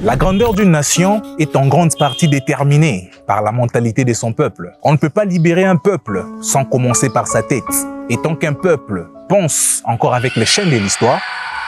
La grandeur d'une nation est en grande partie déterminée par la mentalité de son peuple. On ne peut pas libérer un peuple sans commencer par sa tête. Et tant qu'un peuple pense encore avec les chaînes de l'histoire,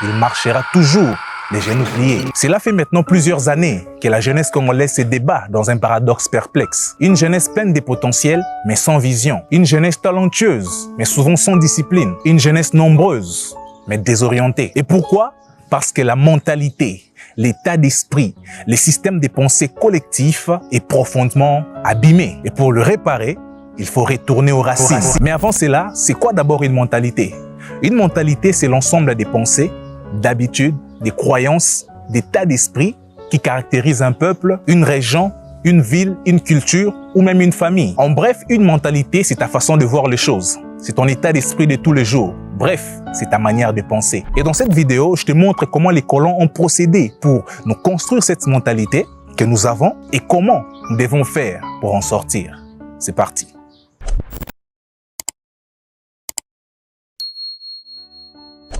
il marchera toujours les genoux pliés. Cela fait maintenant plusieurs années que la jeunesse congolaise se débat dans un paradoxe perplexe. Une jeunesse pleine de potentiel, mais sans vision. Une jeunesse talentueuse, mais souvent sans discipline. Une jeunesse nombreuse, mais désorientée. Et pourquoi? Parce que la mentalité, l'état d'esprit, les systèmes de pensée collectifs est profondément abîmé. Et pour le réparer, il faut retourner aux racines. Mais avant cela, c'est quoi d'abord une mentalité? Une mentalité, c'est l'ensemble des pensées, d'habitudes, des croyances, d'états d'esprit qui caractérisent un peuple, une région, une ville, une culture ou même une famille. En bref, une mentalité, c'est ta façon de voir les choses. C'est ton état d'esprit de tous les jours. Bref, c'est ta manière de penser. Et dans cette vidéo, je te montre comment les colons ont procédé pour nous construire cette mentalité que nous avons et comment nous devons faire pour en sortir. C'est parti.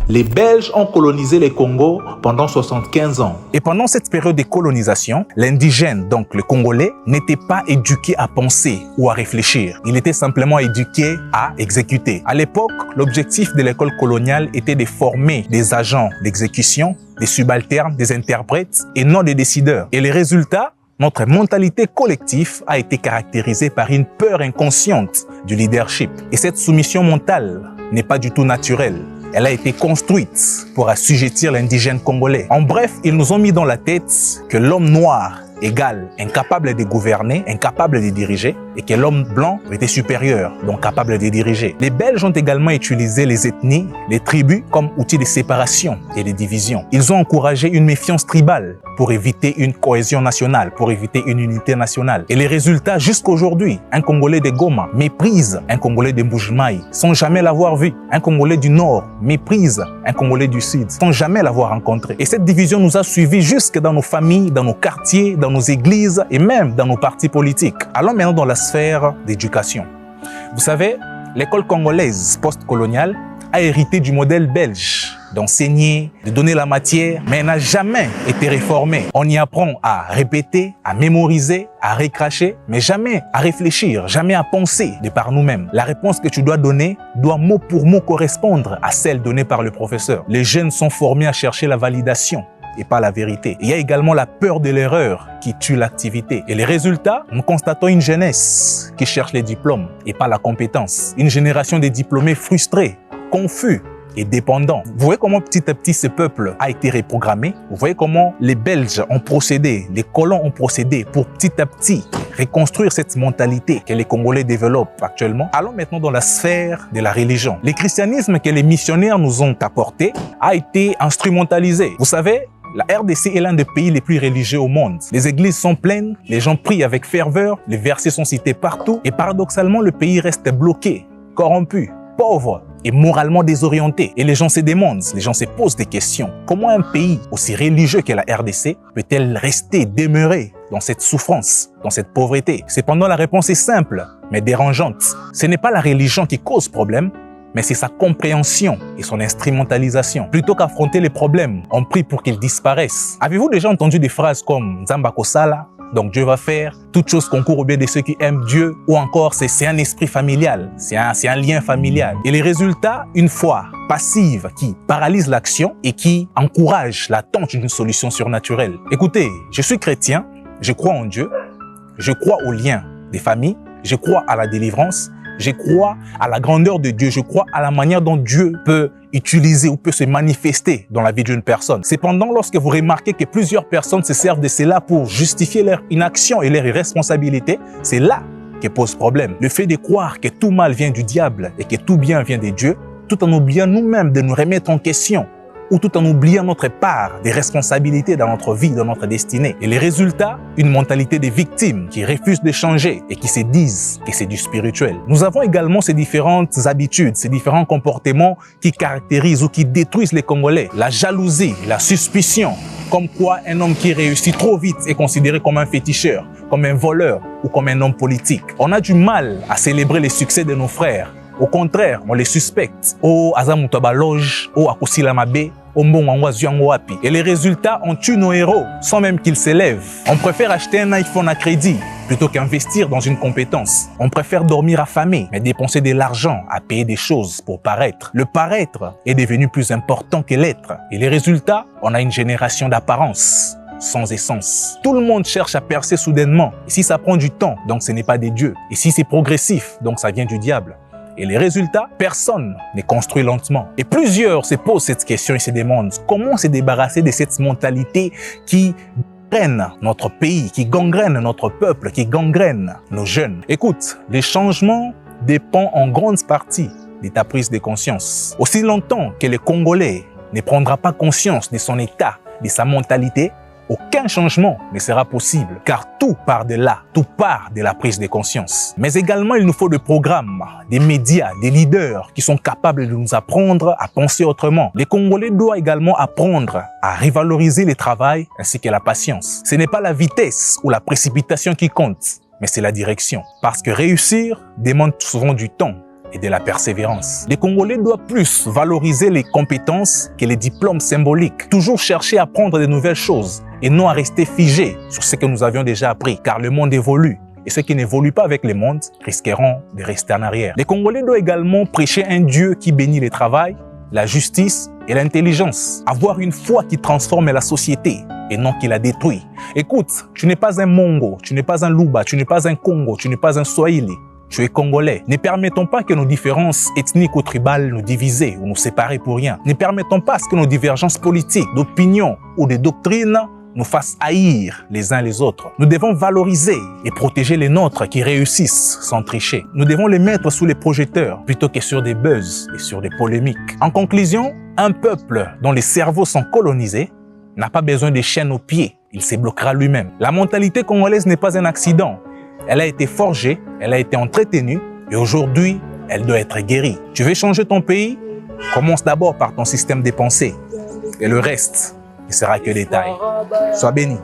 Les Belges ont colonisé le Congo pendant 75 ans. Et pendant cette période de colonisation, l'indigène, donc le Congolais, n'était pas éduqué à penser ou à réfléchir. Il était simplement éduqué à exécuter. À l'époque, l'objectif de l'école coloniale était de former des agents d'exécution, des subalternes, des interprètes et non des décideurs. Et les résultats, notre mentalité collective a été caractérisée par une peur inconsciente du leadership. Et cette soumission mentale n'est pas du tout naturelle. Elle a été construite pour assujettir l'indigène congolais. En bref, ils nous ont mis dans la tête que l'homme noir égale incapable de gouverner, incapable de diriger, et que l'homme blanc était supérieur, donc capable de diriger. Les Belges ont également utilisé les ethnies, les tribus comme outils de séparation et de division. Ils ont encouragé une méfiance tribale pour éviter une cohésion nationale, pour éviter une unité nationale. Et les résultats, jusqu'aujourd'hui, un Congolais de Goma méprise un Congolais de Mbuji-Mayi sans jamais l'avoir vu. Un Congolais du Nord méprise un Congolais du Sud sans jamais l'avoir rencontré. Et cette division nous a suivis jusque dans nos familles, dans nos quartiers, dans nos églises et même dans nos partis politiques. Allons maintenant dans la sphère d'éducation. Vous savez, l'école congolaise post-coloniale a hérité du modèle belge d'enseigner, de donner la matière, mais elle n'a jamais été réformée. On y apprend à répéter, à mémoriser, à recracher, mais jamais à réfléchir, jamais à penser de par nous-mêmes. La réponse que tu dois donner doit mot pour mot correspondre à celle donnée par le professeur. Les jeunes sont formés à chercher la validation et pas la vérité. Il y a également la peur de l'erreur qui tue l'activité. Et les résultats, nous constatons une jeunesse qui cherche les diplômes et pas la compétence. Une génération de diplômés frustrés, confus et dépendants. Vous voyez comment petit à petit ce peuple a été reprogrammé. Vous voyez comment les Belges ont procédé, les colons ont procédé pour petit à petit reconstruire cette mentalité que les Congolais développent actuellement. Allons maintenant dans la sphère de la religion. Le christianisme que les missionnaires nous ont apporté a été instrumentalisé. Vous savez, la RDC est l'un des pays les plus religieux au monde. Les églises sont pleines, les gens prient avec ferveur, les versets sont cités partout et paradoxalement, le pays reste bloqué, corrompu, pauvre et moralement désorienté. Et les gens se demandent, les gens se posent des questions. Comment un pays aussi religieux que la RDC peut-elle rester, demeurer dans cette souffrance, dans cette pauvreté? Cependant, la réponse est simple, mais dérangeante. Ce n'est pas la religion qui cause problème, mais c'est sa compréhension et son instrumentalisation. Plutôt qu'affronter les problèmes, on prie pour qu'ils disparaissent. Avez-vous déjà entendu des phrases comme « Nzamba kosala », donc Dieu va faire, toute chose concourt au bien de ceux qui aiment Dieu, ou encore c'est un esprit familial, c'est un lien familial. Et les résultats, une foi passive qui paralyse l'action et qui encourage l'attente d'une solution surnaturelle. Écoutez, je suis chrétien, je crois en Dieu, je crois au lien des familles, je crois à la délivrance, je crois à la grandeur de Dieu, je crois à la manière dont Dieu peut utiliser ou peut se manifester dans la vie d'une personne. Cependant, lorsque vous remarquez que plusieurs personnes se servent de cela pour justifier leur inaction et leur irresponsabilité, c'est là que pose problème. Le fait de croire que tout mal vient du diable et que tout bien vient de Dieu, tout en oubliant nous-mêmes de nous remettre en question, ou tout en oubliant notre part des responsabilités dans notre vie, dans notre destinée. Et les résultats, une mentalité des victimes qui refusent de changer et qui se disent que c'est du spirituel. Nous avons également ces différentes habitudes, ces différents comportements qui caractérisent ou qui détruisent les Congolais. La jalousie, la suspicion, comme quoi un homme qui réussit trop vite est considéré comme un féticheur, comme un voleur ou comme un homme politique. On a du mal à célébrer les succès de nos frères. Au contraire, on les suspecte. Oh, Azamoutaba loge, oh, Akosila Mabe, Et les résultats ont tué nos héros sans même qu'ils s'élèvent. On préfère acheter un iPhone à crédit plutôt qu'investir dans une compétence. On préfère dormir affamé, mais dépenser de l'argent à payer des choses pour paraître. Le paraître est devenu plus important que l'être. Et les résultats, on a une génération d'apparence sans essence. Tout le monde cherche à percer soudainement. Et si ça prend du temps, donc ce n'est pas des dieux. Et si c'est progressif, donc ça vient du diable. Et les résultats, personne n'est construit lentement. Et plusieurs se posent cette question et se demandent comment se débarrasser de cette mentalité qui gangrène notre pays, qui gangrène notre peuple, qui gangrène nos jeunes. Écoute, les changements dépendent en grande partie de ta prise de conscience. Aussi longtemps que le Congolais ne prendra pas conscience de son état, de sa mentalité, aucun changement ne sera possible, car tout part de là, tout part de la prise de conscience. Mais également, il nous faut des programmes, des médias, des leaders qui sont capables de nous apprendre à penser autrement. Les Congolais doivent également apprendre à revaloriser le travail ainsi que la patience. Ce n'est pas la vitesse ou la précipitation qui compte, mais c'est la direction. Parce que réussir demande souvent du temps et de la persévérance. Les Congolais doivent plus valoriser les compétences que les diplômes symboliques. Toujours chercher à apprendre de nouvelles choses et non à rester figés sur ce que nous avions déjà appris, car le monde évolue. Et ceux qui n'évoluent pas avec le monde risqueront de rester en arrière. Les Congolais doivent également prêcher un Dieu qui bénit le travail, la justice et l'intelligence. Avoir une foi qui transforme la société et non qui la détruit. Écoute, tu n'es pas un Mongo, tu n'es pas un Luba, tu n'es pas un Congo, tu n'es pas un Swahili. Tu es Congolais. Ne permettons pas que nos différences ethniques ou tribales nous divisent ou nous séparent pour rien. Ne permettons pas que nos divergences politiques, d'opinion ou de doctrine nous fassent haïr les uns les autres. Nous devons valoriser et protéger les nôtres qui réussissent sans tricher. Nous devons les mettre sous les projecteurs plutôt que sur des buzz et sur des polémiques. En conclusion, un peuple dont les cerveaux sont colonisés n'a pas besoin de chaînes aux pieds. Il se bloquera lui-même. La mentalité congolaise n'est pas un accident. Elle a été forgée, elle a été entretenue et aujourd'hui, elle doit être guérie. Tu veux changer ton pays? Commence d'abord par ton système de pensée et le reste ne sera que détail. Sois béni.